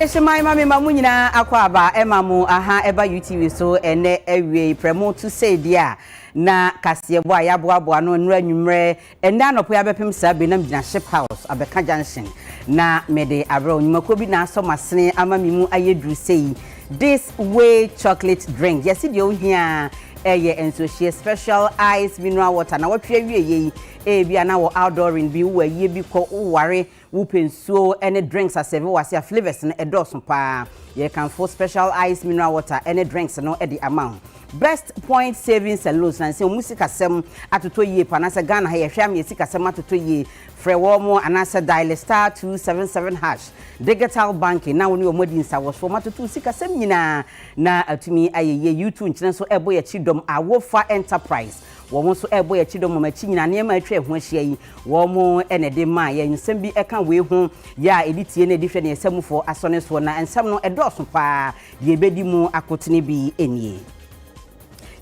Eshemai mami mamunyina akwaba emamu aha eba UTV so ene ewie premo to say dia na kasebo ayaboabo no nra nwumre ende anopo ya bepem sa be na mgina ship house abeka junction na mede abra onyumako bi na aso masene amamimu ayedru sei this way chocolate drink yes dey ohia eye enso she special ice mineral water na watwe wie ye bia na wo outdooring bi wo ye bi ko ware wo pensuo ene drinks aseve wase flavors na edoso pa ye can for special ice mineral water ene drinks no e the amount best point savings and loans na say musika sem atoto ye pa na say Ghana ha ye hwam ye sika sem atoto ye frewomo anasa dial star 277 hash digital banking na woni omodi nsa was for matoto sika sem nyina na atumi ayeye YouTube nkyene so ebo ye chidom awofa enterprise wo so ebo ye chidom ma chi nyina ne ma atwa ho ahia yi wo mo ene de ma ye nsem bi eka we ho ya editie na edihwe ne nsemfo asone so na nsem no edoso pa ye bedi mu akotene bi enie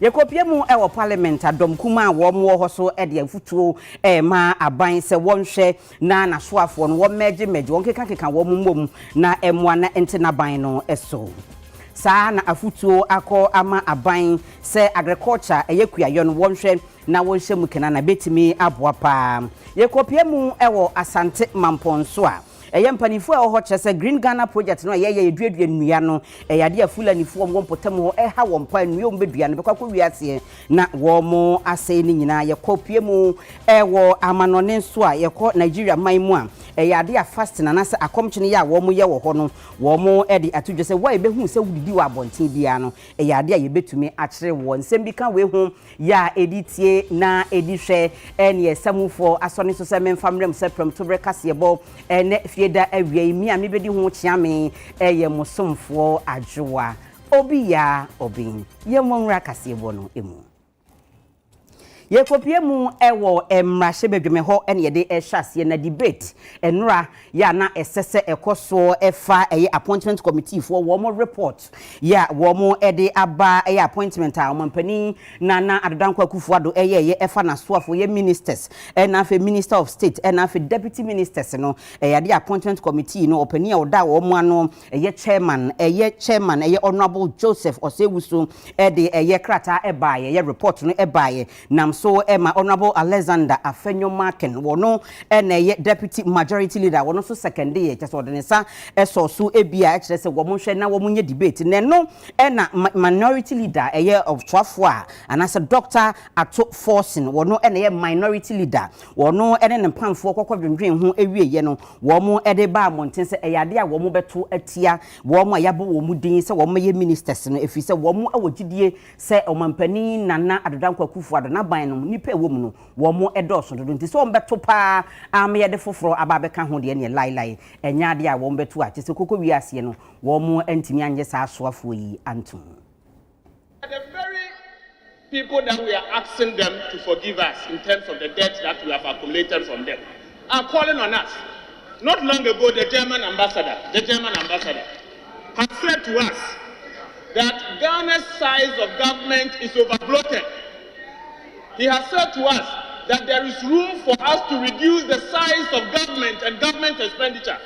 Yekopie mu ewo parliament adom kuma wo mo ho so e de afutuo ma aban se wonhwe na nasoafo no wo meje won keka wo mmom na emwa na ente na ban no eso saa na afutuo akọ ama aban se agriculture eyekuayo no wonhwe na wonhwe mu kena na betimi aboa pa yekopie mu ewo asante mamponso a mpanifu a ho kyese Green Ghana project no ye eduadua nnua no yade afulanifo mo mpotam ho ha wo mpa nnua mbedua no bekwa wiase na wo mo asai ni nyina ye kopie mu wo amanone nso a ye ko Nigeria man mu a yade a fast na nasa akomkyene ya wo mo ye wo ho no wo mo de atudwe se wa ebehu se wudidi wa bonten bia no yade a ye betumi akyere wo nsem bi kan we hu ya editie na edihwe ene samufo asone so se memfamrem se prem to brekase bo ene fieda awie mi a mebedi ho kyame eye mosomfo adwoa obi ya obi ye monra kase bo no emu Yekopie mu ewo emrahye bedweme ho ene ye de ehwase na debate enra ya na esese ekoso efa eye appointment committee for wo mo report ya wo mo ede aba eye appointment a omampani na adodankwa kufuado eye efa na soafo ye ministers na fe minister of state na fe deputy ministers no ya de appointment committee no opani a oda wo mo ano eye chairman eye honorable Joseph Osewusu ede eye krata ebaye ye report no ebaye nam so Emma Honorable Alexander Afenyo Marken wono ene deputy majority leader wono so second day just ordinesa eso so ebia e kire se wo monhwe na wo munye debate ne no ena minority leader eye of Twafo anasa Dr. Ato Forcing wono ene minority leader wono ene ne pamfo kokwadwendwen ho ewieye no wo mo ede ba monten se eyade a wo mo beto atia wo mo ayabo wo mu din se wo mo ye ministers no efi se wo mo awogidie se omampani nana adodankwa kufuado na ban no nipa ewom no wo mo edoso dodo nti so mbeto pa amye de foforo ababeka ho de ne lai enya de a wo mbeto a tese kokko wiase no wo mo antimi anye sa asoafo yi antum the very people that we are asking them to forgive us in terms of the debt that we have accumulated from them are calling on us. Not long ago the German ambassador has said to us that Ghana's size of government is overbloated. He has said to us that there is room for us to reduce the size of government and government expenditure.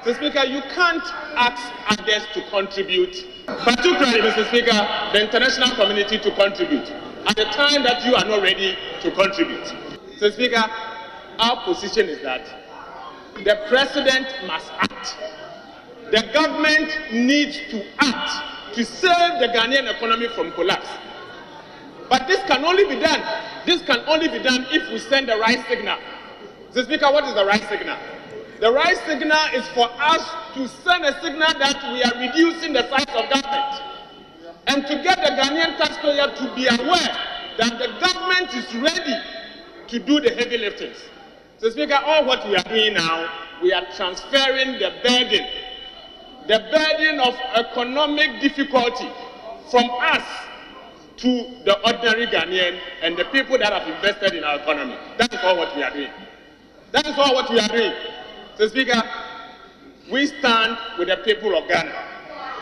Mr. Speaker, you can't ask others to contribute, particularly, Mr. Speaker, the international community to contribute at the time that you are not ready to contribute. Mr. Speaker, our position is that the president must act. The government needs to act to save the Ghanaian economy from collapse. But this can only be done if we send the right signal. Mr. Speaker, what is the right signal? The right signal is for us to send a signal that we are reducing the size of government and to get the Ghanaian taxpayer to be aware that the government is ready to do the heavy liftings. Mr. Speaker, all what we are doing now, we are transferring the burden of economic difficulty from us to the ordinary Ghanaian and the people that have invested in our economy. That is all what we are doing. So, Speaker, we stand with the people of Ghana,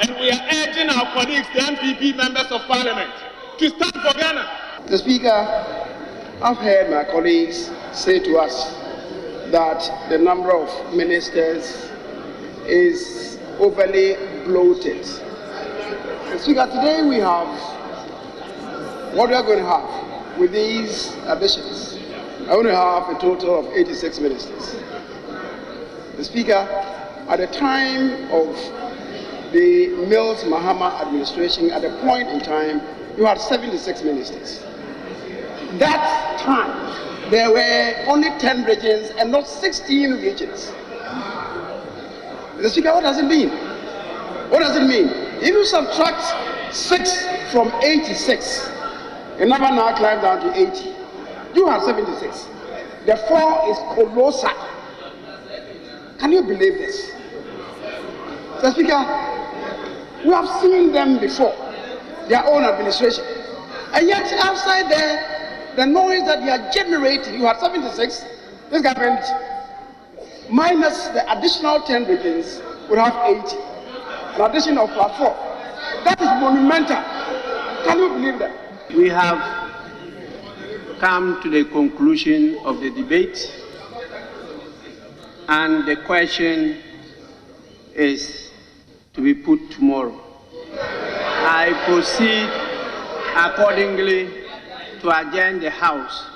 and we are urging our colleagues, the MPP members of Parliament, to stand for Ghana. The Speaker, I've heard my colleagues say to us that the number of ministers is overly bloated. Speaker, today we have what we are going to have with these additions. I want to have a total of 86 ministers. The Speaker, at the time of the Mills Mahama administration, at a point in time, you had 76 ministers. That time, there were only 10 regions and not 16 regions. The Speaker, what does it mean? What does it mean? If you subtract 6 from 86, the number now climbed down to 80. You have 76. The 4 is colossal. Can you believe this? So, Speaker, we have seen them before, their own administration. And yet, outside there, the noise that they are generating, you have 76, this government, minus the additional 10 regions, would have 80. An addition of +4. That is monumental. Can you believe that? We have come to the conclusion of the debate, and the question is to be put tomorrow. I proceed accordingly to adjourn the House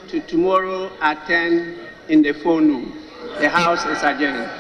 to tomorrow at 10 in the forenoon. The House is adjourned.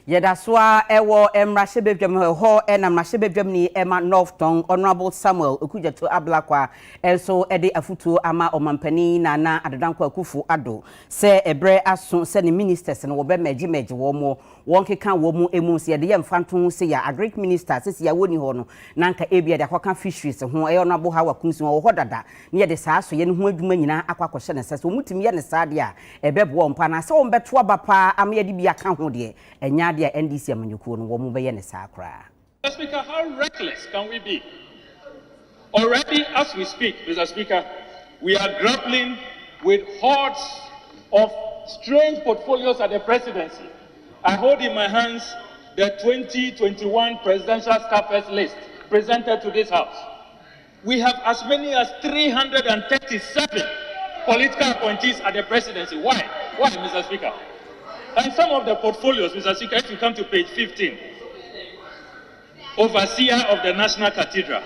Yedaswa ewo emrashebedwam ho enamrashebedwam ni Emma Northton Honorable Samuel Okujeto Ablakwa enso ede afutuo ama omampani Nana Adodankwa Akufo Addo se ebre aso se ni ministers no wo be meji wo mo won keka wo mu emu se de yemfanto se ya agric minister se ya woni ho no nanka ebia de akwaka fisheries ho e Honorable Hawa Kunsu wo hodada ne ye de saa so ye ne ho adwuma nyina akwakɔhye ne sese omutimi ye ne saa de a ebebo mpa na se wo beto abapa am ye de bia ka ho de enya de NDC amanyukuo no wo mu be ye ne saa kra. Mr. Speaker, how reckless can we be? Already as we speak, Mr. Speaker, we are grappling with hordes of strange portfolios at the presidency. I hold in my hands the 2021 presidential staffers list presented to this House. We have as many as 337 political appointees at the presidency. Why? Why, Mr. Speaker? And some of the portfolios, Mr. Speaker, if you come to page 15, overseer of the National Cathedral.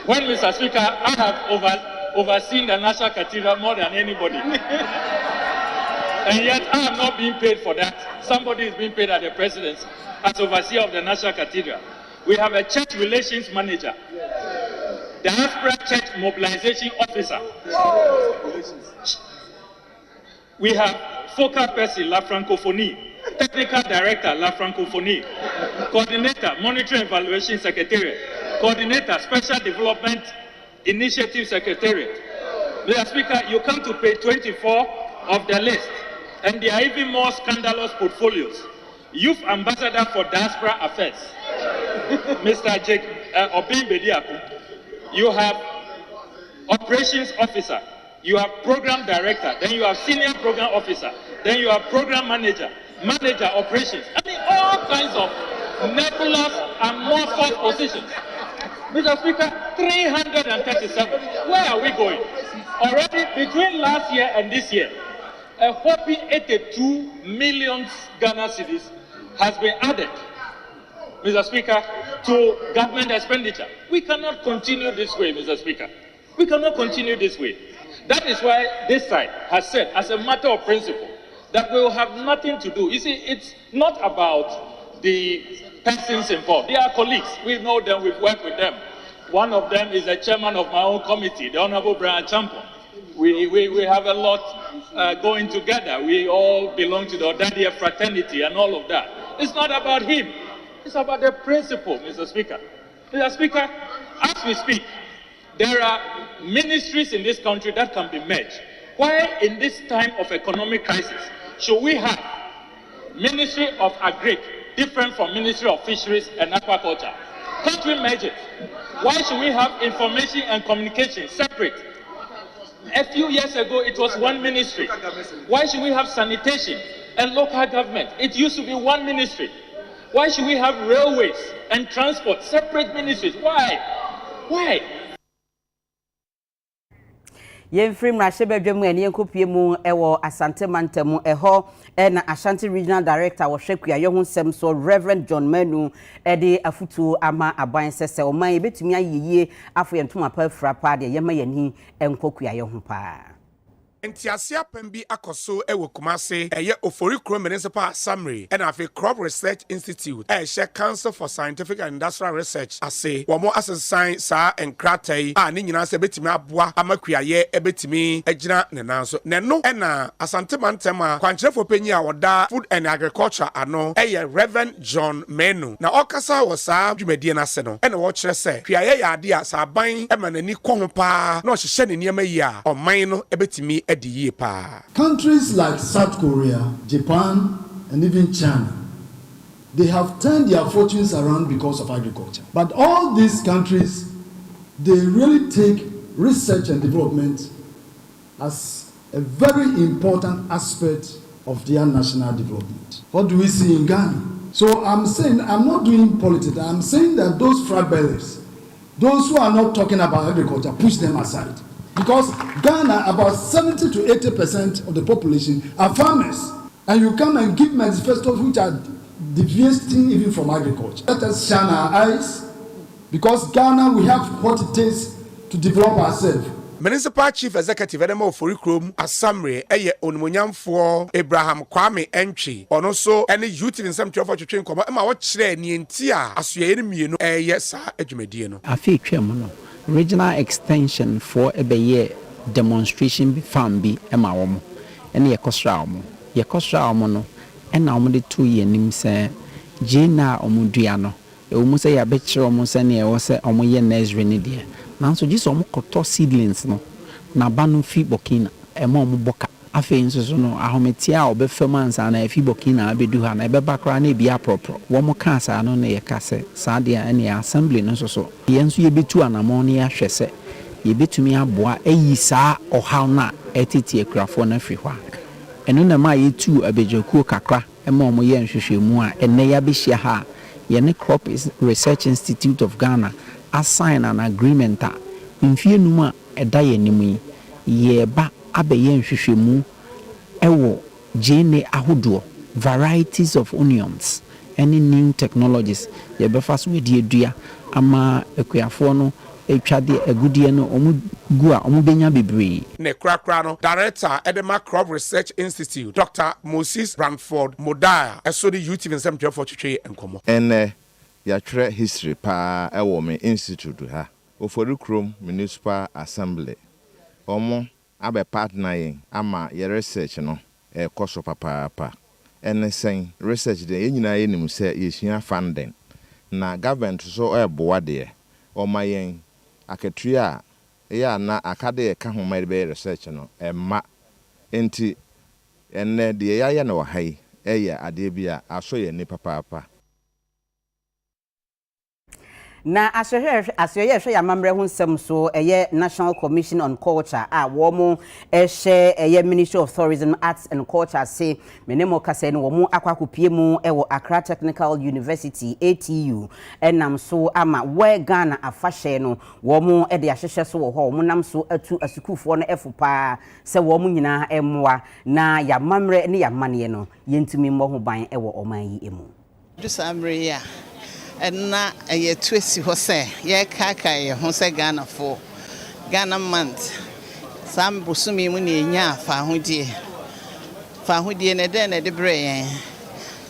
When, Mr. Speaker, I have overseen the National Cathedral more than anybody. And yet I am not being paid for that. Somebody is being paid at the presidency as overseer of the National Cathedral. We have a church relations manager, diaspora church mobilization officer. We have focal person, La Francophonie, technical director, La Francophonie, coordinator, monitoring evaluation secretariat, coordinator, special development initiative secretariat. Mr. Speaker, you come to page 24 of the list, and there are even more scandalous portfolios. Youth ambassador for diaspora affairs, Mr. Jake Obin Bediaku. You have operations officer. You have program director, then you have senior program officer, then you have program manager, manager operations. I mean, all kinds of nebulous amorphous positions. Mr. Speaker, 337. Where are we going? Already between last year and this year, a whopping 82 million Ghana cedis has been added, Mr. Speaker, to government expenditure. We cannot continue this way, Mr. Speaker. We cannot continue this way. That is why this side has said, as a matter of principle, that we will have nothing to do. You see, it's not about the persons involved. They are colleagues. We know them, we've worked with them. One of them is the chairman of my own committee, the Honorable Brian Champon. We have a lot going together. We all belong to the Odadia fraternity and all of that. It's not about him. It's about the principle, Mr. Speaker. Mr. Speaker, as we speak, there are ministries in this country that can be merged. Why in this time of economic crisis should we have Ministry of Agric different from Ministry of Fisheries and Aquaculture? Can't we merge it? Why should we have information and communication separate? A few years ago, it was one ministry. Why should we have sanitation and local government? It used to be one ministry. Why should we have railways and transport separate ministries? Why? Why? Yemfrim Rashebedwemu ene yenkopie mu ewo Asante Mantamu eho na Ashanti Regional Director wo hwekua ye ho nsem so Reverend John Manu de afutu ama aban sese o man yebetumi ayeye afo yentoma pa frapa de yema yani enkokua ye ho pa Entiasia Pembi Akoso Ewo Kumase, Eye Oforikro Municipal Assembly, and Afi Crop Research Institute, Eshe Council for Scientific and Industrial Research, Ase, Wamo Asasine, Sa, and Kratei, Nina Sebetimi Abwa, Amakuaye, Ebetimi, Ejina, Nenanso, Neno, Ena, Asante Mantema, Quantre for Penya, Wada, Food and Agriculture, Ano, Eye Reverend John Menu. Na Okasa was Sa, Jumediana Seno, and watch say, Kuaye Adia, Sa Bain, Emanani Kwampa, no Shen in Yamaya, or Mino, Ebetimi. Countries like South Korea, Japan, and even China, they have turned their fortunes around because of agriculture. But all these countries, they really take research and development as a very important aspect of their national development. What do we see in Ghana? So I'm saying, I'm not doing politics, I'm saying that those frat bellies, those who are not talking about agriculture, push them aside. Because Ghana, about 70 to 80% of the population are farmers. And you come and give manifestos which are deviating even from agriculture. Let us shine our eyes, because Ghana, we have what it takes to develop ourselves. Municipal Chief Executive Edema Oforikrom Assembly Eye Onumunyamfo Abraham Kwame Entry ono so ene youth in some 12 twetwe nkomo e ma wo kire ni enti a asoye ni mienu eye sa adwumadie no afi twem no regional extension for ebeye demonstration bi farm bi e ma wo mo ene ye kosra mo no e na wo de to ye nim se jina omudua no e wo mu se ya be kire wo se ne e wo se omo ye nursery ne de nanso jiso omo koto seedlings no na ba no fi Burkina e ma omo boka afi nso no ahometia obefam ansa na fi Burkina abedu ha na ebe bakra na bia propro wo mo ka sa no na ye ka se sa de ene assembly no so ye nso ye betu anamo na ya hwese ye betumi aboa ayi sa ohaw na etiti ekrafo na fri hwa eno na ma ye tu abejokuo kakra e ma omo ye nhwehwemu a ene ya be hia ha ye ne Crop Research Institute of Ghana assign an agreement a mfie numa eda ye nimu ye ba abeye nhwehwemu ewo gene ahodo varieties of onions any new technologies ye be fa so wedi edua ama ekuafo no etwade agudie no omu benya bebre ne krakra no director Edema Crop Research Institute Dr. Moses Branford Modaya eso the youth in some 12 twetwe enkomo ya twerɛ history pa ɛwɔ me institute ha Oforikrom Municipal Assembly omo abe partner yen ama ye research no koso papa ene sen research de yenyina yenim se yesua funding na government so eboa de oma yen aketua ya na akade ye ka homa be research no emma enti ene de ya na wahai eye ade bia aso ye ni papa na asyoye ya mamre hu nsem so eye National Commission on Culture a wo mo ehye eye Ministry of Tourism, Arts and Culture say menemo kase no wo mo akwakopie mu ewo Accra Technical University ATU enam so ama we Ghana afahye no wo mo e de ahyehye so wo ho mo nam so atu asukufo no efopa se wo mo nyina emmoa na ya mamre ne ya mane no yentumi mmɔ ho ban ewo oman yi emu dusamre ya na ye twesi ho se ye kaka ye ho se Ghana for Ghana month sam busumi mu ne nya fa hodie ne de ne de bre yen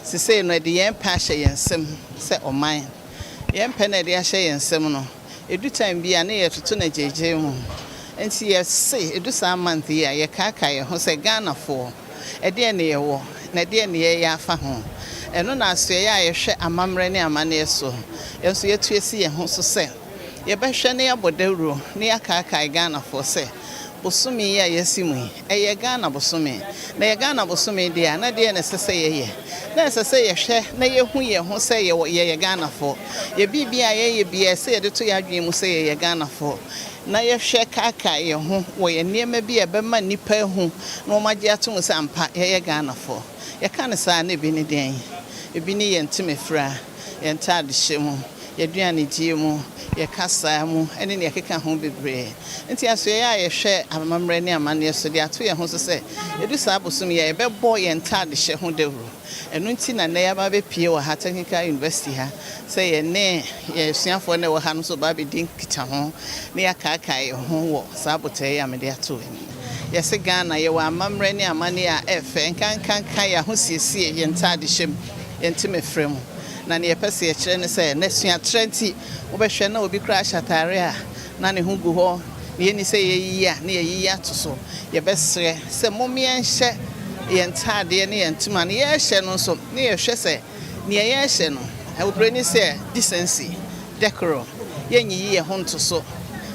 se se no de yen pa hye yen sem se oman yen pa ne de hye yen sem no edu time bia na ye tutu na jeje mu enti ye se edu sam month ye kaka ye ho se Ghana for e de ne ye wo na de ne ye ya fa ho eno na asoye ya yehwe amamre ne amane so yenso yetuesi ye ho so se ye behwe ne abodawro ne yakaka Ghana for se bosumi ya yesimu eye Ghana bosumi na ye Ghana bosumi de na de ne sese ye na sese ye hwe na ye hu ye ho se ye Ghana for ye bibia ye bia se ye de to ya dwen mu se ye Ghana for na ye hwe kaka ye ho wo ye niema bi e be ma nipa hu na o magye atum se ampa ye Ghana for ye kan sa na bi ni den ebi ni ye ntime fra ye ntade hyemu yɛduane gye mu yɛkasa mu ɛne ne yɛkeka ho bebree nti aso yɛ a yɛhwɛ amammerɛ ne amanneɛ so de ato yɛn ho so sɛ yɛdu saa bosom yɛ yɛbɛbɔ yɛn ntade hyɛ ho dawuro ɛno nti na nnɛ yɛaba bɛpie wɔ ha technical university ha sɛ yɛne yɛsuafoɔ ne wɔ ha no so ba bɛdi nkita ho ne yɛakaakae yɛn ho wɔ saa botaeɛ a mede ato ani yɛsɛ Ghana yɛwɔ amammerɛ ne amanneɛ a ɛfɛ nkankanka yɛ ho siesie yɛn ntade hyɛ mu yɛntimi frɛ mu na ne yɛpɛ sɛ yɛkyerɛ ne sɛ na suatrɛ nti wobɛhwɛ na obi kora ahyɛ atare a na ne ho gu hɔ ne yɛni sɛ yɛyiyi a ne yɛyiyi ato so yɛbɛsrɛ sɛ momeɛnhyɛ yɛn ntadeɛ ne yɛn ntoma ne yɛhyɛ no nso ne yɛhwɛ sɛ nea yɛhyɛ no awubrɛ ni sɛ decency decorum yɛnyiyi yɛn ho nto so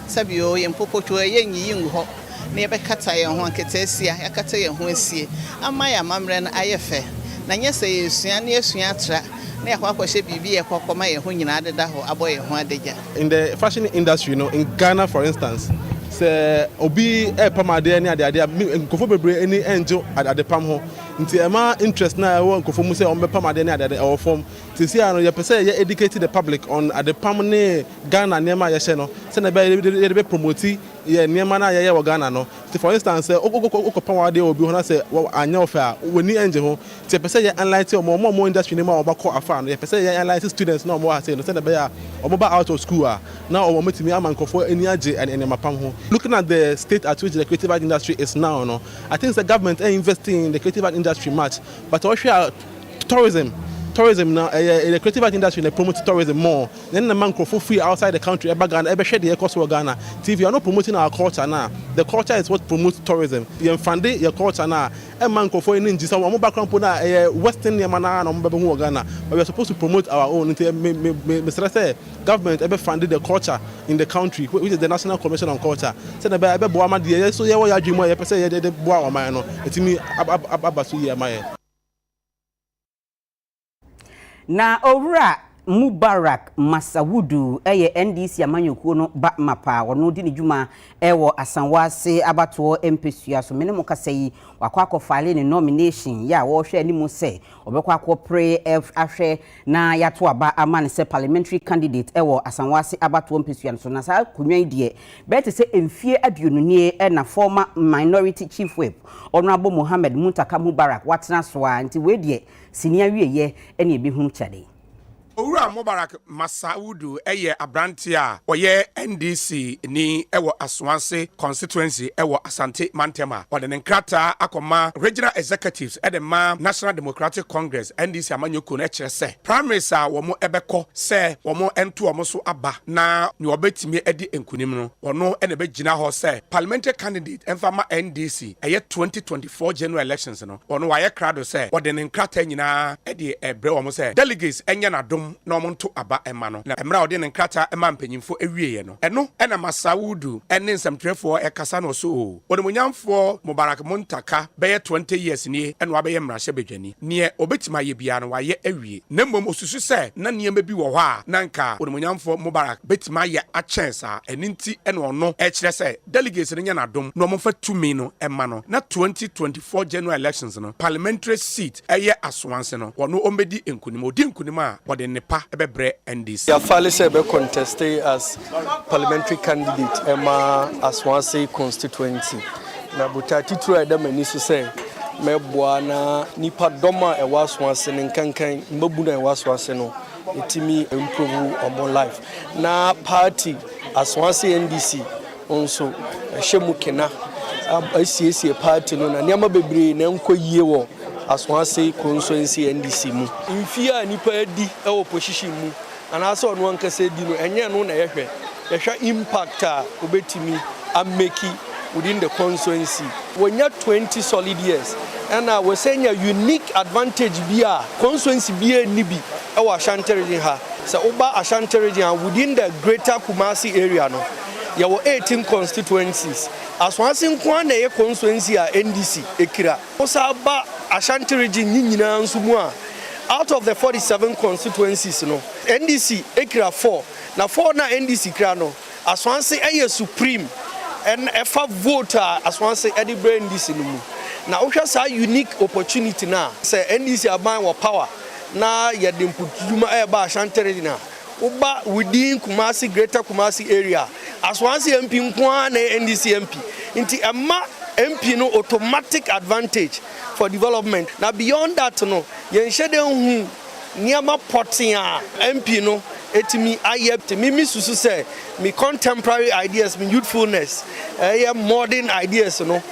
sɛbio yɛn popotwo yɛnyiyi ngu hɔ ne yɛbɛkata yɛn ho anketa asia yɛakata yɛn ho asie ama yɛ amammerɛ no ayɛ fɛ na nyɛ sɛ yɛsua ne yɛsua atra na yɛkɔ akɔhyɛ biribi yɛkɔkɔma yɛn ho nyinaa deda hɔ abɔ yɛn ho adagya. In the fashion industry, in Ghana, for instance, sɛ obi pamadeɛ ne adeadeɛ nkɔfo bebree ani ɛngye adepam ho nti ɛma interest na ɛwɔ nkɔfo mu sɛ ɔmbɛ pamadeɛ ne adeadeɛ ɛwɔ fam sisi ano yɛpɛ sɛ yɛ educate the public on adepam ne Ghana nneɛma a yɛhyɛ no sɛ na yɛde bɛ promote yɛ nneɛma na yɛyɛ wɔ Ghana no nti for instance sɛ okɔpam adeɛ wɔ bi hɔ na sɛ anyɛ ɔfɛ a wɔni ɛngye ho nti yɛpɛ sɛ yɛ enlighten ɔmo industry nneɛma a ɔbɛkɔ afa no yɛpɛ sɛ yɛ enlighten students na ɔmo wɔ ase no sɛ na bɛyɛ a ɔmo ba out of school a na ɔmo tumi ama nkɔfo ani agye nneɛma pam ho. Looking at the state at which the creative art industry is now, I think the government is investing in the creative art industry much, but also tourism now, the creative art industry, they promote tourism more. Then the man for free outside the country, Ghana, share the cost of Ghana. If you are not promoting our culture now, the culture is what promotes tourism. You fund your culture now. A man for any just one background put a Western Yamana and Ghana, but we are supposed to promote our own. Mr. Say, government ever funded the culture in the country, which is the National Commission on Culture. Said about Boama, so you are doing what you say, the Boama, it's me, Abasu Yamaya. Na owura Mubarak Masawudu NDC amanyokuo no ba mapa wono di ne dwuma wo asanwase abato empesua so mene mo kasa yi wakwa akofale ne nomination ya wo hwe animu se obekwa akopre ahwe na yato aba amane se parliamentary candidate wo asanwase abato empesua so na sa kunwan die bete se emfie aduonunie na former minority chief whip honorable Mohammed Muntaka Mubarak watena so anti we die sinia wieye ene ebehum chade. Owura Mubarak Masawudu abranti a oye NDC ni ewo Aswanse constituency ewo Asante Mantema ode ne nkrata akoma regional executives ma National Democratic Congress NDC amanyoko na kire se primaries a wo mo ebekọ se wo mo ento wo so aba na ni obetimi edi enkunim no ono ene begina ho se parliamentary candidate emfama NDC 2024 general elections no ono waye krado se ode ne nkrata nyina edi ebre wo mo se delegates enya na dom no monto aba ema no na emra ode ne nkrata ema mpanyimfo ewieye no eno ena Masawudu ene nsamtrefo ekasa no so onemunyamfo Mubarak Muntaka beye 20 years ni eno abeye mrahye bedwani ne obetima ye bia no waye awie na mmom osusu se na niema bi wo hɔ a nanka onemunyamfo Mubarak betima ye a chance a eninti eno no ekire se delegates ne nya na dom no momfa tumi no ema no na 2024 general elections no parliamentary seat eye Aswanse no wono ombedi enkunim odi enkunim a wode nepa ebebre NDC Yafale se be contested as parliamentary candidate ema Aswanse constituency na butati tru adam ani so se meboa na nipa doma e Aswanse ne nkankan mbabu na e Aswanse no etimi improve on life na party Aswanse NDC onso ehemu kena asiesie party no na niama bebre na nkoyie wo Aswanse constituency NDC mu mfia nipa di e opposition mu anaso no ankase di no enye no na yehwe impact a obetimi ameki within the constituency wonya 20 solid years and we say unique advantage bia constituency bia ni bi e wa Ashanti region ha so oba Ashanti region within the greater Kumasi area no there were 18 constituencies Aswanse nko na ye constituency a NDC ekira osa ba Ashanti region nyina nsumu a out of the 47 constituencies no NDC ekira 4 na 4 na NDC kira no Aswanse eye supreme and efa voter Aswanse edi brain NDC no mu na ohwa sa unique opportunity na say NDC aban wa power na ye de mputuma e ba Ashanti region uba within Kumasi, Greater Kumasi area. As once MP Nkwane NDC MP. Inti ama MP no automatic advantage for development. Now beyond that no, yenshede hu niama potia MP no etimi ayepte me susu say me contemporary ideas, me youthfulness, modern ideas no.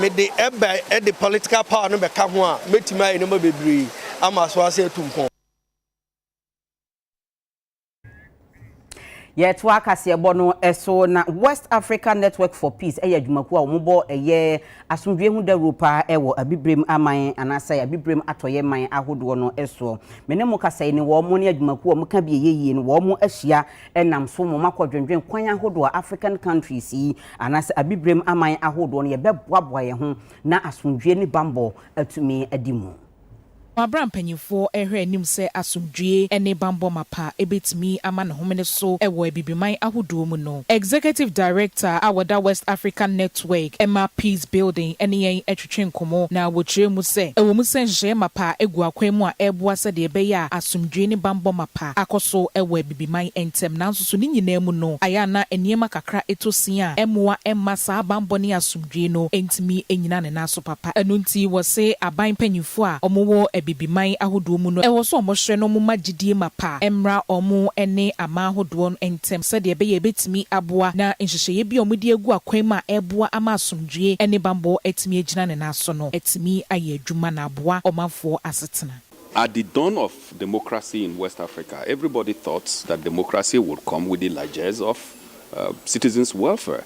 Me the ebe the political power no be ka ho a metimi ayi no bebre ama so ase tumpon. Yet wakasiebo no eso na West African Network for Peace adwumaku a omobo asomdwe hu da Europa ewo abibrem aman anasa abibrem atoye man ahodo no eso menemo kasai ni wo mo ne adwumaku o muka bi yeye ni wo mo ahia enam so mo makodwendwen kwan ahodo African countries yi anasa abibrem aman ahodo no ye beboaboa ye ho na asomdwe ni bambo atumi adimu. Abram Penyifo ehwe anim se asomdwe ene bambo mapa ebetimi ama ne homene so ewo abibiman ahodo mu no. Executive Director Awada West African Network Emma Peace Building ene yen etwetwe nkomo na wotire mu se ewo mu se nhye mapa egu akwan mu a eboa se de beya asomdwe ne bambo mapa akoso ewo abibiman entem nanso so ni nyina mu no aya na eniema kakra etosia emoa emma sa bambo ne asomdwe no entimi enyina ne naso papa enunti wo se aban Penyifo a omowo bibiman ahodo mu no ewo so omohwe no mu magidie mapa emra omo ene ama ahodo entem se de be ye betimi aboa na nhyehyeye bi omudi egu akwan ma eboa ama asomdwe ene bambo etimi agina ne naso no etimi aye adwuma na aboa omafo asetena. At the dawn of democracy in West Africa, everybody thought that democracy would come with the largesse of citizens' welfare.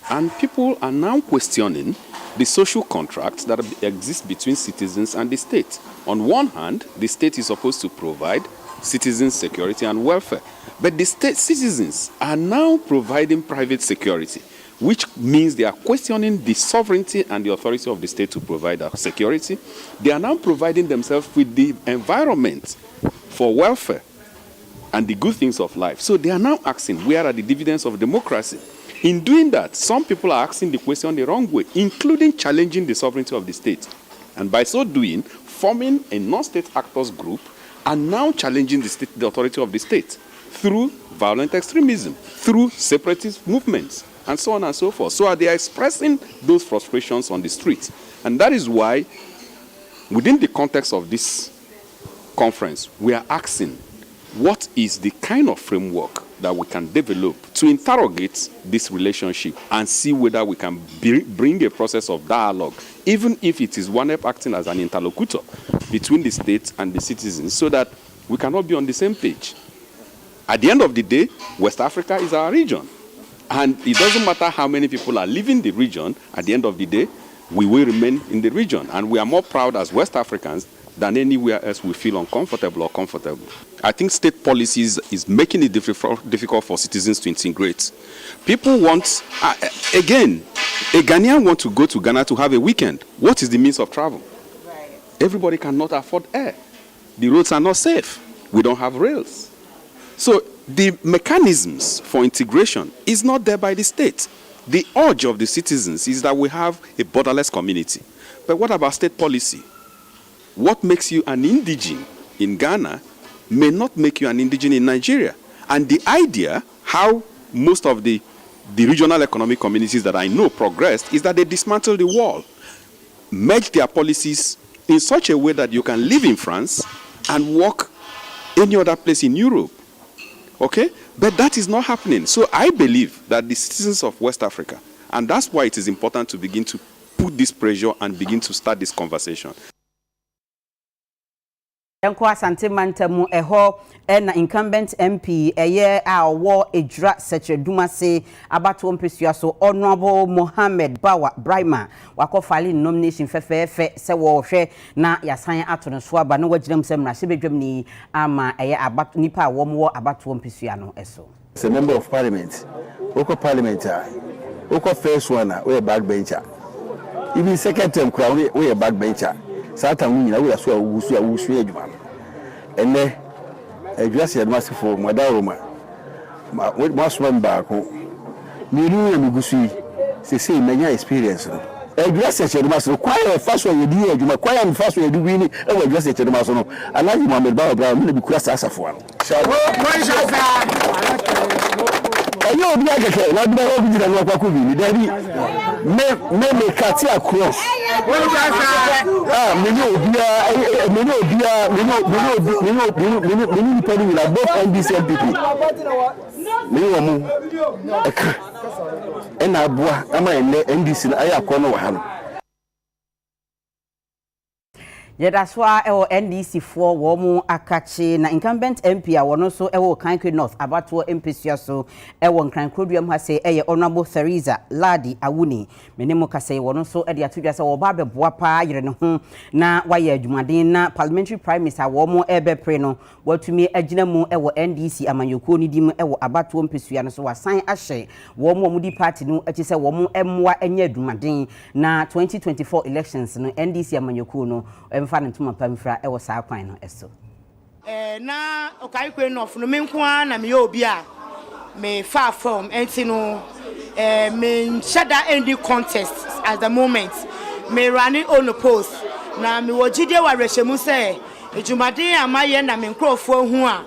And people are now questioning the social contract that exists between citizens and the state. On one hand, the state is supposed to provide citizens' security and welfare. But the state citizens are now providing private security, which means they are questioning the sovereignty and the authority of the state to provide that security. They are now providing themselves with the environment for welfare and the good things of life. So they are now asking, where are the dividends of democracy? In doing that, some people are asking the question the wrong way, including challenging the sovereignty of the state. And by so doing, forming a non-state actors group and now challenging the authority of the state through violent extremism, through separatist movements, and so on and so forth. So they are expressing those frustrations on the streets. And that is why, within the context of this conference, we are asking, what is the kind of framework that we can develop to interrogate this relationship and see whether we can bring a process of dialogue, even if it is one acting as an interlocutor between the state and the citizens, so that we cannot be on the same page. At the end of the day, West Africa is our region. And it doesn't matter how many people are leaving the region, at the end of the day, we will remain in the region. And we are more proud as West Africans than anywhere else we feel uncomfortable or comfortable. I think state policies is making it difficult for citizens to integrate. People want, again, a Ghanaian want to go to Ghana to have a weekend. What is the means of travel? Right. Everybody cannot afford air. The roads are not safe. We don't have rails. So the mechanisms for integration is not there by the state. The urge of the citizens is that we have a borderless community. But what about state policy? What makes you an indigene in Ghana may not make you an indigene in Nigeria. And the idea, how most of the regional economic communities that I know progressed, is that they dismantle the wall, merge their policies in such a way that you can live in France and work any other place in Europe. Okay? But that is not happening. So I believe that the citizens of West Africa, and that's why it is important to begin to put this pressure and begin to start this conversation. Enko asante mantamu eho na incumbent MP eye awo ejra secreduma se abato mpesua so Honorable Mohammed Bawa Brahima wakofali nomination fefefe se wo hwe na yasan ato no so aba na wagiram se mra se bedwam ni ama eye abato nipa awo mo abato mpesua no eso. As a member of parliament, oko parliamentar, oko first one we backbencher. Even second term crown we backbencher. Sata munyina we aso awusu adwuma ene adwase admasefo modaroma mo asoma mbako miru na migusu sese manya experience address cheduma so kwaya faso yedi adwuma kwaya faso yedi wini e wa address cheduma so no Alhaji Muhammad Bawa Bra me na bi kura asafo ano ayo obi ageke na bi obi jira no kwa bi ni dabi me kati across me both NDC and PP me wo mu na aboa ama NDC na aya kono wa ha no Yedaswa ewo NDC for womu akachi na incumbent MP a wono so ewo Kankwe North abato MPC so ewo Nkrankodua ha se eye Honorable Theresa Ladi Awuni menemu kase wono so e de atudwa se wo ba beboa pa yire ne ho na waye adwumaden na parliamentary primaries a womo ebe pre no watumi agina mu ewo NDC amanyoko ni dim ewo abato MPC no so wasan ahye womo mudi party no achi se womo emwa enya adwumaden na 2024 elections no NDC amanyoko no mfano ntuma pamfra e wo saa kwan no eso na Okaikwe North no menkwa na me obi a me far from enti no me shada ending contest at the moment me running on the post na me wogide wa rehemu se ejumaden amaye na me nkrofo hu a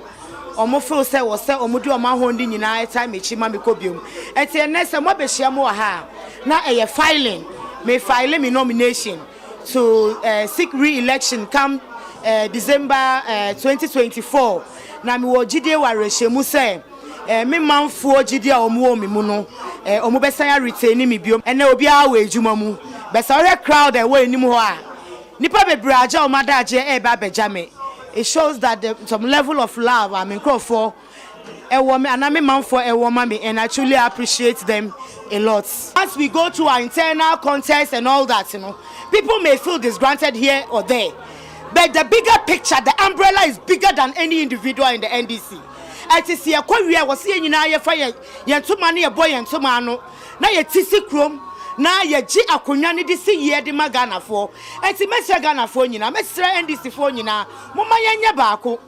omo feel se wo se omo di omo ahondi nyina time echi ma me kobiom enti ene se mo behia mo ha na eye filing me file me nomination to seek re-election come December 2024 na mi wo jide wa rehemu se me manfo jide a omo mi mu no omo besan retain mi biom ene obi a wa ejuma mu besare crowd e wa enim ho a nipa bebraja o madaje e ba bejame. It shows that some level of love I mean for and I mean for a woman and I truly appreciate them a lot. As we go to our internal contest and all that, you know, people may feel disgruntled here or there, but the bigger picture, the umbrella is bigger than any individual in the NDC. I see a Korea was seeing in our fire, Yantu money a boy and Tomano, now your TC Chrome, now your G Akunyani this year the Magana for, and see Messia Ghana for you now, Mestra NDC for you now, Mama Yanya Bako.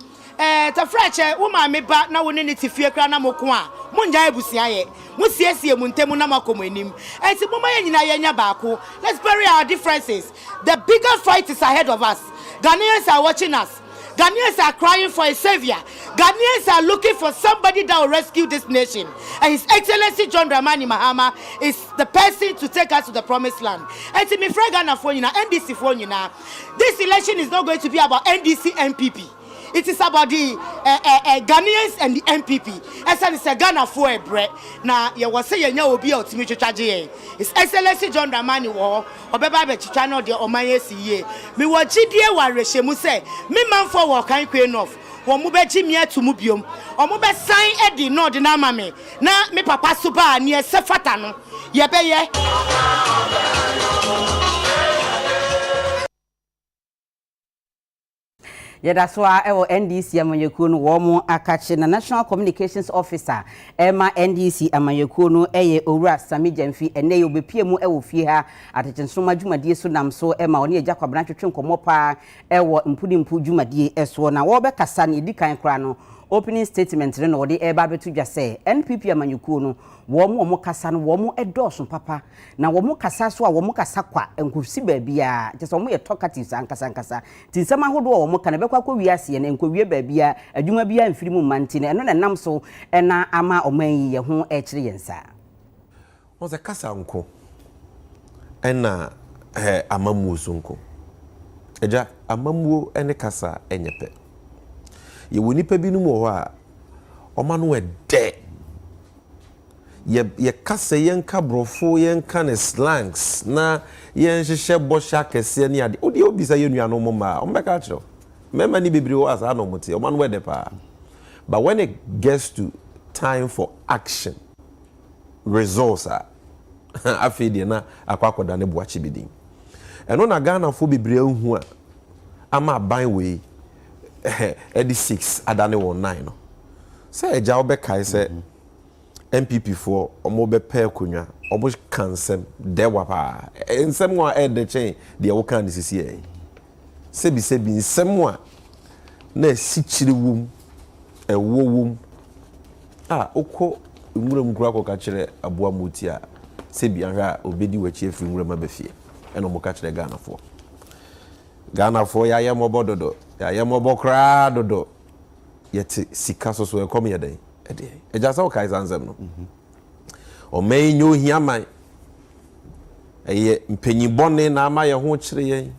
Ta frache wo me ba na wo ne tifie kra na moko a monja ebusia ye musiesie muntemu na makomo enim enti mama ye nyina ye nya baako. Let's bury our differences. The bigger fight is ahead of us. Ghanaians are watching us. Ghanaians are crying for a savior. Ghanaians are looking for somebody that will rescue this nation. And His Excellency John Dramani Mahama is the person to take us to the promised land. And to me, Ghana for you now, NDC for you now. This election is not going to be about NDC MPP. It is about the Ghanaians and the MPP. As I say, Ghana for a bread. Now, you will say you will be out to me to charge. His Excellency John Dramani War, or Baba Channel, the Omaye CA. Me wa GDA wa reshemu say, me man for work can't pay enough. Wamube Jimia to Mubium, or Mube sign Eddie, no, the Namame. Na me papa super near Sefatano. Yebeye. Yedaswa ewo NDC amanyeku no womo akache na National Communications Officer ema NDC amanyeku no eye owura Sami Jamfi ene ye obepie mu ewo fie ha atechensoma dwumadie so nam so ema one eja kwabran twetwe nkomo pa ewo mpudimpu dwumadie eso na wo be kasa na edikan kra no opening statement ne no de eba betu dwa se NPP amanyeku no womo kasa no womo edoso papa na womo kasa so a womo kasa kwa enkosi baabia je so womo ye talkative ankasa tinsama hodo womo kana bekwa kwa wiase na enkowie baabia adwuma bia mfiri mu mantine eno na nam so na ama oman ye ho ekire yensa oze kasa nko ena amamuo so nko eja amamuo ene kasa enyepe ye woni pa bi no mo ho a omano ede ye kasa yenka brofo yenka ne slangs na yen hyehyɛ bɔhya kɛse ne ade odi obisa ye nuano mo ma ombeka kyerɛ mema ni bebre wo asa no mote omano wede pa but when it gets to time for action results afedi na akwakoda ne boachi bidin eno na Ghana fo bebre hu a ama ban we 86 adane 19 no say eja obeka say MPP for omo be pe konwa omo kansem dewa pa ensem wa de chain de wo kan sisi e sebi nsem wa na sichiri wum ewo wum okọ nwuram kura ko ka kire aboa moti a sebi anha obedi wachi afiri nwuram abafie ɛna ɔmo ka kyerɛ Ghanafoɔ yɛayɛ mmɔbɔ dodo yɛayɛ mmɔbɔ koraa dodo yɛte sika so ɛkɔm yɛ dɛn ɛdeɛ ɛgya sɛ wokae saa nsɛm no ɔma yi nyɛ ohia man ɛyɛ mpanyinbɔne na ama yɛ ho kyerɛ yɛn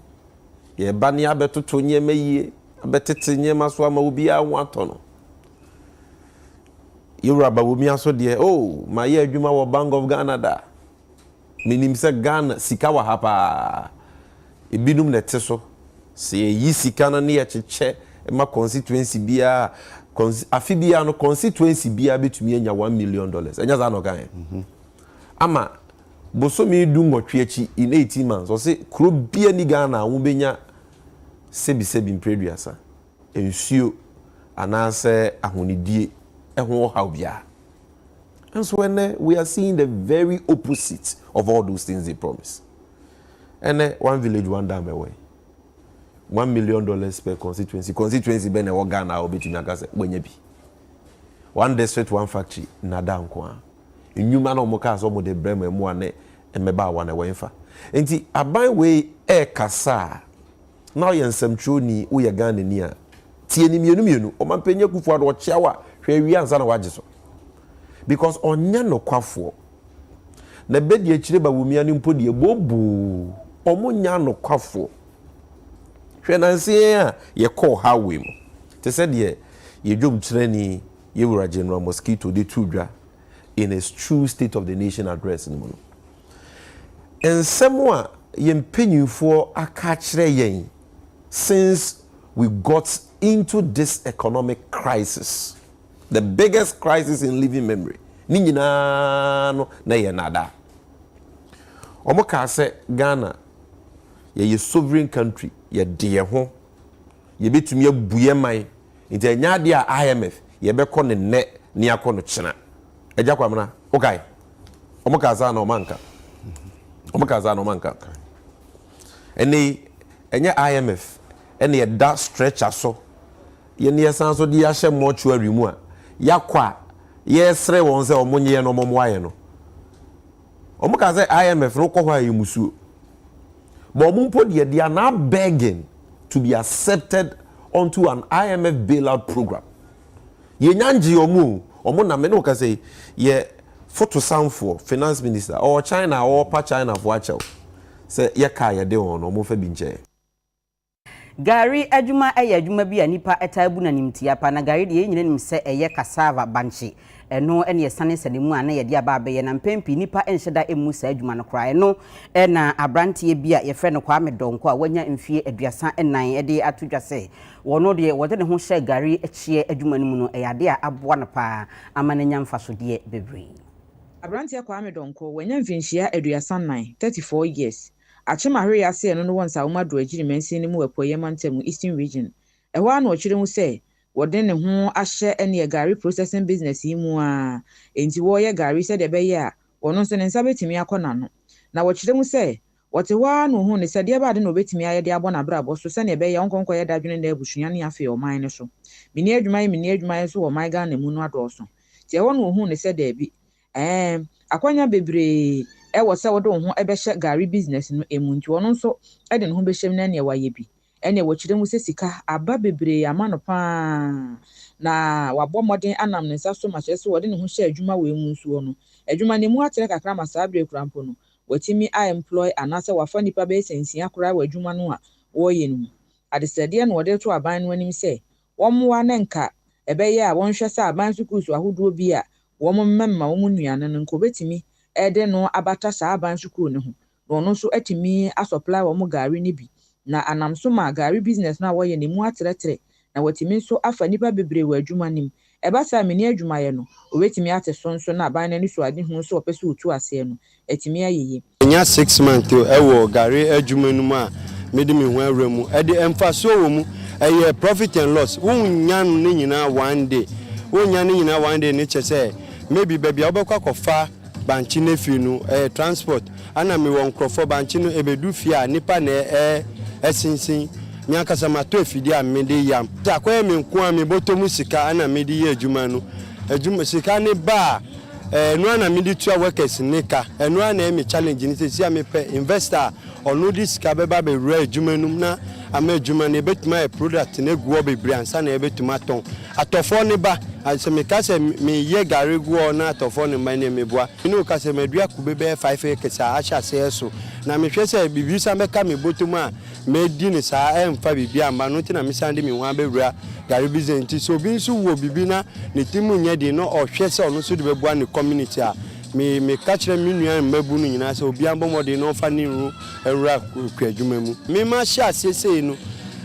yɛba ne abɛtoto nneɛma yie abɛtete nneɛma so ama obiara ho atɔ no yɛwura ba wɔ aso deɛ ma yɛ adwuma wɔ Bank of Ghana da menim sɛ Ghana sika wɔ ha paa ebinom na ɛte so sɛ yɛyi sika no ne yɛkyekyɛ ma constituency biara afi biara no constituency biara betumi anya $1 million ɛnya saa no kan ama bosomi du nwɔtwe akyi in 18 months ɔse kuro bia ni Ghana wo benya sebi mpreduasa ensuo anaasɛ ahonidie ɛho how bia. And so when we are seeing the very opposite of all those things they promise. And one village, one dam away. $1 million per constituency. Constituency ben e Ghana obi tumi aka se wenye bi. One district, one factory, nada nkwa. Enyuma na omoka so mo de brema emu ane emeba wa na wenfa. Enti aban we kasa. Now yensem troni wo ye Ghana ni a. Tie ni mienu omampenye kufu ado chiawa hwe wi ansa na waje so. Because onya no kwafo na bedi akire ba wumia ni mpo de bobu omo nya no kwafo hwe nanse a ye call highway mo te said ye dwom trani ye wura General Mosquito de tudwa in a true state of the nation address ni mo no ensemo a ye mpanyufo aka kire yen since we got into this economic crisis, the biggest crisis in living memory. Ni nyina no na ye nada. Omo ka se Ghana ye sovereign country ye de ho ye betumi abuye man nti anya de a IMF ye be kɔ ne ne akɔ no kyena agya kwamna okay omo ka za na omanka eni enya IMF ene ye da stretcher so ye ne san so de ya hye mortuary mu a yakwa yesre won se omonye no momoaye no omuka se IMF no kɔ hɔ a yemusuo but omumpo de are now begging to be accepted onto an IMF bailout program ye nyanji omu na me no ka say ye photo sound for finance minister or China or pa China for achew say ye ka ye de on omu fa bi nche Gari adwuma adwuma bi anipa etabu na nimtia pa na gari de nyina nim se cassava banche eno ene yesane sanemu ana ye de aba abaye na mpempi nipa enhyeda emu sa adwuma no kra eno na abrantie bi a ye fre no kwa medonko a wanya mfie aduasa enan de atodwa se wono de wode ne ho hye gari echie adwuma no mu no eyade a aboa no pa amananya mfaso de bebre abrantie kwa medonko wanya mfinhia aduasa 9 34 years Achimahwe yase eno no wonsa womado agiri mansi ni mu wepoye mantamu Eastern region. Ewa na ochire hu se wode ne ho ahye ene gari processing business yi mu a enti wo ye gari se de be ye a wono so ne nsa betimi akona no. Na wochire mu se wote wa no hu ne se de ba de no betimi aye de abona brabo so se ne be ye onkonko ye dadwene na abusunya ne afi o man ne so. Mini adwuma so wo man ga na mu no adoso. Ti e wo no hu ne se de bi akwanya bebre ewo se wodo ho ebehye gari business no emuntu ono nso ede no ho behyem na ne waye bi ene wochire mu se sika aba bebre amano pa na wabɔ modern anam ne nsa so mache so wode ne ho hye adwuma we mu nsuo no adwuma ne mu atere kakra masabre kurampo no watimi employ anase wafa nipa be sensia kora wa adwuma no a woye no adesade na wode to aban no anim se womwa ne nka ebeye a wonhwɛ se aban sukusu ahodoɔ bi a wommmemma womunuane no nko betimi ede no abata saa aban sukuu ne ho no no so atimi asupply wo mo gari ne bi na anamso ma gari business na wo ye ne mu ateretere na watimi so afa nipa bebre wa adwuma nim eba sa meni adwuma ye no obetimi ate so na aban ne so ade hu so opese otu ase no atimi ayeye nya 6 months ewo gari adwuma nu ma mede me ho awra mu ede emfaso wo mu eye profit and loss wunya no ne nyina one day wunya ne nyina one day ne chese maybe baby obekwa kofa banchi nefi no transport ana me won krofo banchi no ebedu fia nipa na esinsin mi akasa mato efidi a me de yam akwa me nko a me botomu sika ana me de ye adwuma no adwuma sika ne ba no na me di tua workers nika no na me challenge ni se me pe investor onu di sika beba be wura adwuma num na ama adwuma ne betuma e product na guo be briansa na e betuma ton atofo ne ba aseme ka se me ye gare guo na atofo ne ba ne meboa inu ka se medua ku bebe 5 acres a acha se so na me hwe se bibi sa meka me botum a me di ne sa emfa bibi amba no ti na me sande me wan be wura gare business ti so bi nso wo bibi na ne timu nya di no o hwe se ono so de beboa ne community a me catch them in mabu no nyina so obi ambo mode no fa ni ru ewura kwadwuma mu me ma sha sese no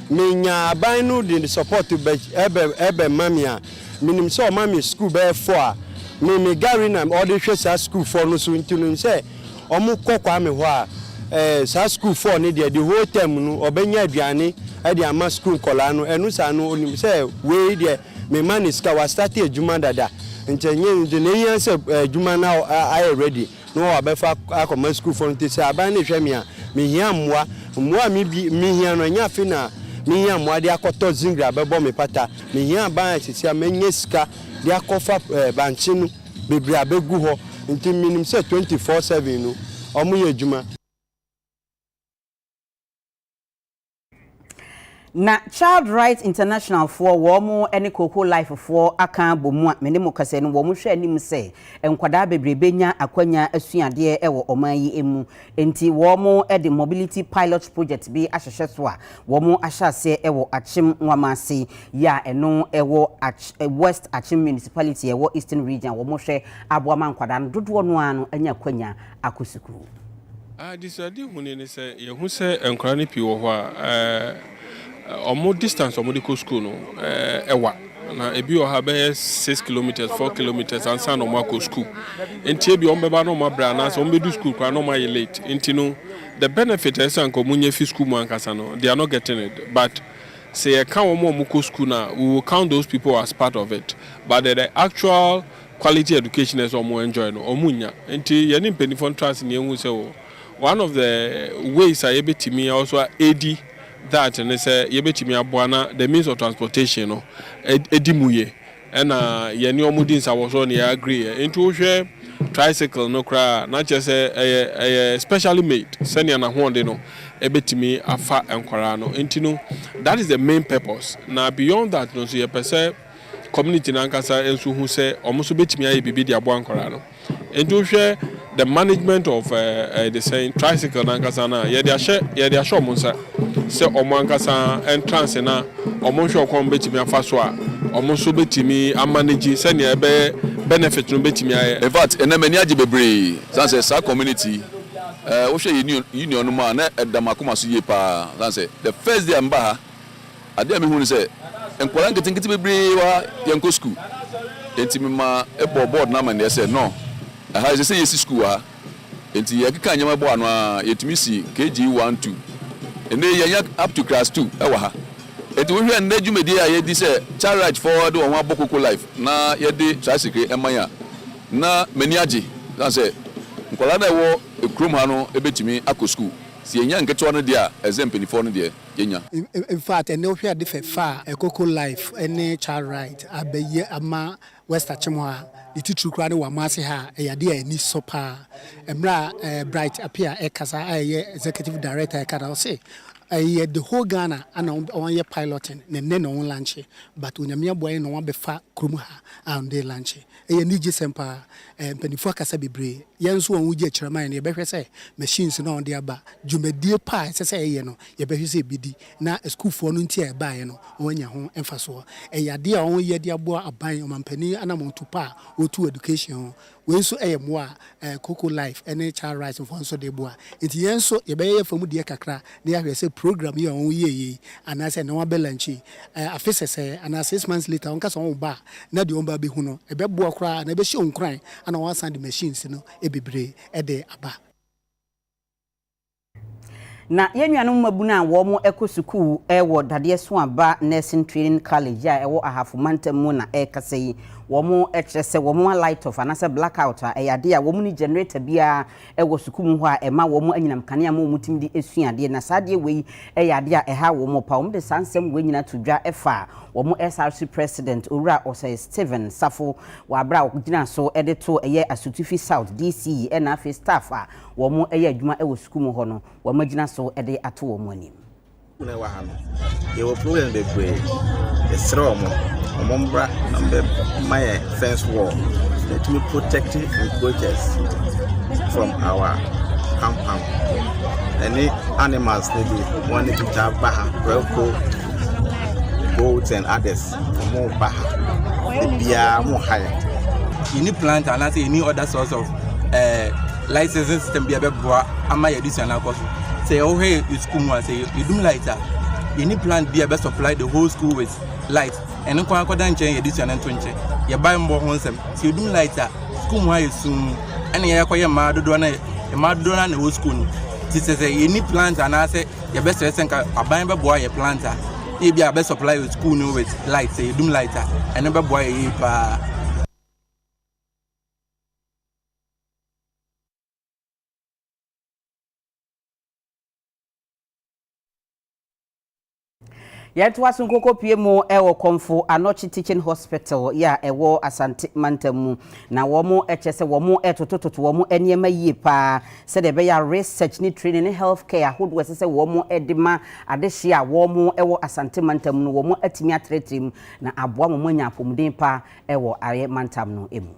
me nya aban no the support ebe mami a minim so mami school be for a me gari na all the hwesa school for no so ntinu say omo kokwa me ho a sa school for ne the whole term no obenya aduane e de ama school kola no enu sa no onim say we de me man ska wa start adwuma dada ntenye de ne yan se adwuma na I ready no abefa akoma school for nti say aban ne hwe me a me hia mmoa me hia no nya fi na me hia mmoa de akoto zingra bebo me pata me hia ban sisi amenye sika de akofa banchi no bebre abegu ho nti minim say 24/7 no omo ye adwuma. Na Child Rights International for womo ene koko life for aka bomu a menemo kase no womo hwe anim se enkwada bebrebe nya akwanya asuade ewo oman yi emu enti womo the mobility pilot project bi ahyehye so a womo ahyase ewo achim nwamase ya eno ewo West Achim municipality ewo Eastern region womo hwe aboama nkwada no dodo no ano anya akwanya akosuku disadi hunene se ye hu se enkwara ni pi wo ho a omo distance omo de school no ewa na ebi o ha be 6 kilometers 4 kilometers ansa no mo school enti ebi o mbeba no mo bra na so do school kwa no my late enti no the benefit is anko munye fi school mo ankasa no they are not getting it but say e kan omo ko school na we will count those people as part of it but the actual quality education is omo enjoy no omunya enti ye ni penifon trust ni ehun se one of the ways I ebetimi also AD that and say yebetimi aboana the means of transportation no edimuye and ye ni omudin sa wo so na agree into hwe tricycle no kra na che say specially made senior na honde no ebetimi afa enkwara no ntino that is the main purpose now beyond that no so ye pese community na nkasa enso hu say omuso betimi aye bibi di abo enkwara no into hwe the management of the saying tricycle na nkasa na ye dia show monsa se omo ankasa entrance na omo hwe okon betimi afa so a omo so betimi amanage se ne ebe benefit no betimi aye in fact enamani age bebre sanse sa community wo hwe union no ma na edamakoma so ye pa sanse the first day mba ha ade me hu ni se enkwara nketenkete bebre wa yenko school entimi ma ebo board na ma ne se no aha is say yes school ha enti yakika nyama bo ano a yetimi si KG 1 2 ene yanya up to class 2 ewa ha enti wo hwe na dwumedi a yedi se child right forward wo abokoko life na yedi tricycle emanya na mani age dan se nkola na wo ekrum ha no ebetimi akọ school si yenya nketo no dia example for no dia yenya in fact ene wo hwe ade fa ekoko life ene child right abeye ama West Achim ha the teacher kra ne wa mase ha yade ani sopa emra bright appear ekasa executive director ekada say the whole Ghana and on your piloting ne no lunch but unyamia boy no one befa krum ha and they lunch nije sempa penifo akasa bebre yenso won wuji akiraman ne behwe say machines no on dey aba dwumadie pa say ye no ye behwe say bidi na school for no ntia ba ye no wonya ho emfaso yade a won ye de abo aban omampani anamontu pa otu education we so moa Coco Life and child rights for so de boa enti yenso ye be ye famu de kakra na ya hwese program ye on ye and I say no abelanchi afese say and 6 months later on kasa on ba na de on ba be hu no e be boa kra na be hye on kran and on sand machines no e bebre e de aba na yenuanom mabuna wo mo ekosuku ewo dade so aba nursing training college a ewo ahafu mantam mu na ekasa yi womo ekyese womo light off anase blackout a eyade a womo ni generator bia ewo sukum ho a ema womo anyinam kane ama womutim di esuade na saade wei eyade a eha womo pa womo de sansem we nyina tudwa efa womo SRC president Owura Osei Steven Safo wabra ogina so edeto eye Asutufi South DC na afi staff a womo eye adwuma ewo sukum ho no womo gina so ede ato womo anim na wa hano ye wo problem bebre esre omombra ambe my fence wall let me protect encroachers from our compound. Any animals they do want to have baha, welco, goats and others more baha. The beer more higher. You need plant and any other source of licensing system be a bit boa. Am I additional cost? Say, oh hey, you school one say you do like that. You need plant be a best supply the whole school with light. And no one can change edition and 20. You buy more homes, so you do like that. School one is soon. And you acquire Madonna, a Madonna and the whole school. This says you need plant and I say your best lesson a buying boy a planter. You be a best supply with school with light, say you do like that. And never boy Yet was nkoko piemo ewo komfo Anochi Teaching Hospital ya ewo Asante Mantamu na womo echese womo etotototo womo eniema yie pa se de be ya research ni training ni healthcare ahodo se womo edema adehia womo ewo Asante Mantamu no womo atimi atretrim na aboa momo nya apomden pa ewo aye Mantam no emu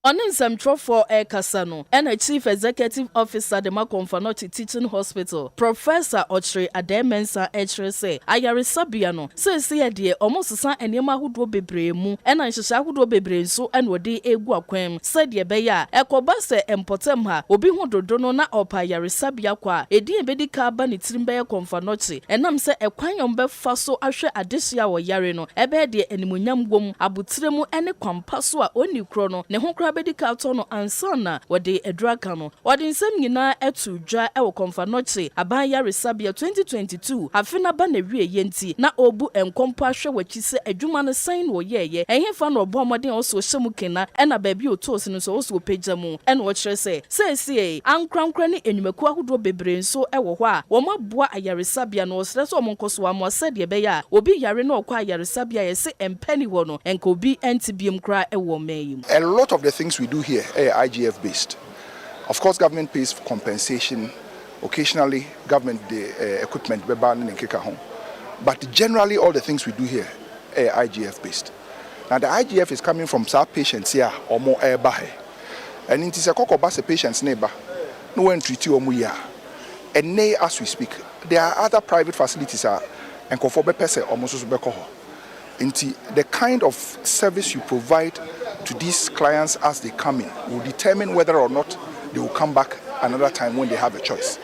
Oninsem for Kasano and a Chief Executive Officer the Anochi Teaching Hospital, Professor Ochre Ademensa Echere Ayare Sabiano, says dear almost san and Yama who do bebre mu, and I shall do bebre so and would de eguaquem, said ye beya, Ekobase and Potemha, Obi Hodo Donona or Payare Sabiaqua, a dear bedica banitrimbe Confanochi, and I'm say a quayom be faso ashe adisia or yareno, ebe de and munyam wom, abutremu and a compasua only chrono, Nehokra Bedical tono ansana wade edrakano wade nsem nyina etu dwa e wo Confanochi abanya resabia 2022 afina ba na wie yenti na obu enkompo ahwe wachise adwuma no sign wo yeye ehemfa no obomoden oso hyemu kena e na baabi otos no so oso pejamu e na wo kire se ankrankra ni enwumaku ahodo bebre nso e wo ho a wo maboa ayaresabia no osre so omonkoso amo sade be ya obi yare na okwa ayaresabia ye se empani wo no enka obi entibiem kra e wo mayim. A lot of the things we do here are IGF based. Of course, government pays for compensation. Occasionally, government equipment be banned in Keka home. But generally, all the things we do here are IGF based. Now, the IGF is coming from some patients here or more air bahe. And it is a cocoa bus patient's neighbor. No one treat you or and nay, as we speak, there are other private facilities and conforme pese almost the kind of service you provide to these clients as they come in will determine whether or not they will come back another time when they have a choice.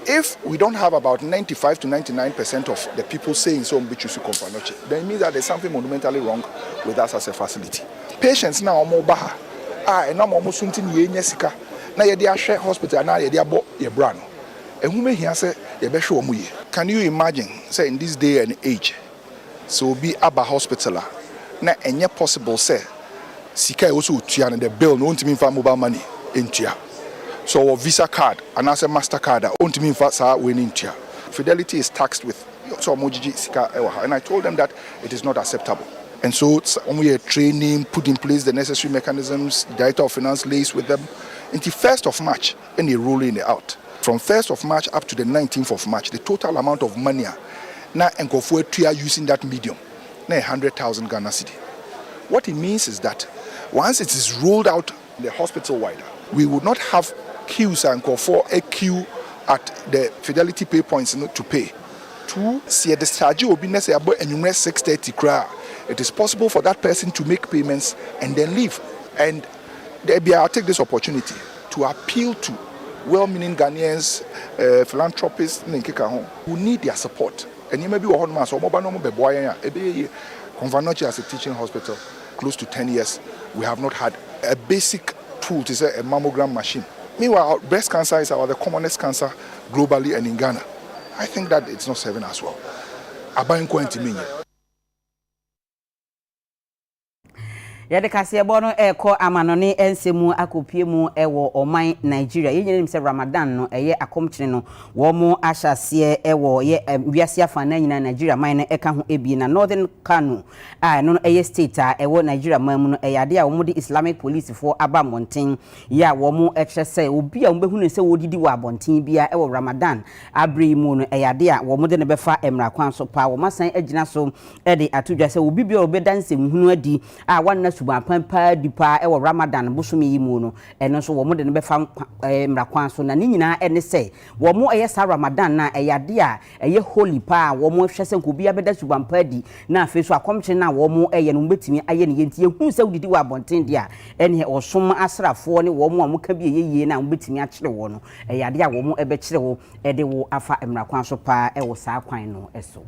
If we don't have about 95 to 99% of the people saying so, then it means that there's something fundamentally wrong with us as a facility. Patients now are more baha. And now almost something yesika. Now you share hospital now you abo your brand. And who may hear say you can you imagine say in this day and age? So be aba hospitaler. Na enye possible say sika also tua the bill no ntimi fa mobile money entua. So Visa card and as a MasterCard ntimi fa sa we ntua. Fidelity is taxed with so mojiji sika ewa. And I told them that it is not acceptable. And so we are training, put in place the necessary mechanisms, the Director of Finance lays with them until 1st of March and they rolling it out. From 1st of March up to the 19th of March, the total amount of money now and using that medium, now 100,000 Ghana cedi. What it means is that once it is rolled out the hospital wide, we would not have queues and for a queue at the Fidelity pay points to pay. To see the charge will be necessary and 630 kra. It is possible for that person to make payments and then leave. And I'll take this opportunity to appeal to well-meaning Ghanaians, philanthropists who need their support. And you may be one man, so Confanochi as a teaching hospital, close to 10 years, we have not had a basic tool to say a mammogram machine. Meanwhile, breast cancer is the commonest cancer globally and in Ghana. I think that it's not serving as well. Yede kasebo no eko amanone ensemu akopie mu ewo oman Nigeria. Yenyenim se Ramadan no eye akomkire no wo mo ahyase ewo ye wiase afana nyina Nigeria man no eka ho ebi na Northern Kano no eye state a ewo Nigeria man mu no eyade a wo mo di Islamic police for aba monten ya wo mo ekyese obi a mbehunu se wodidi wa abonten bia ewo Ramadan abri mu no eyade a wo mo de ne befa emra kwan so pa wo masan agina so de atudwa se obi bia obedanse muhunu adi a wanna suba pampa dipa ewo Ramadan busumi yi mu no eno so wo mo de ne befa emra kwan so na ni nyina ene se wo mo eye sa Ramadan na eyade a eye holy pa wo mo hwese nko bia beda suba pampa di na afi so akomkye na wo mo eye no betimi aye ne yenti ehun se wodidi wa abonten dia ene osom asrafo ne wo mo amuka bi yeye na betimi a kire wo no eyade a wo mo ebe kire wo ede wo afa emra kwan so pa ewo sa kwan no eso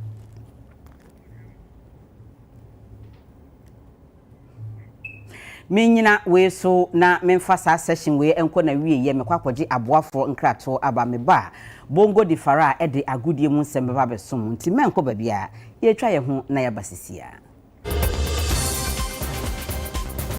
Minyina we so na memfa sa session we enko na wie ye mekwakoje aboafo nkrato aba meba bongo di fara e de agudie mu nsem beba besom nti menko ba bia ye twa ye ho na ya basisia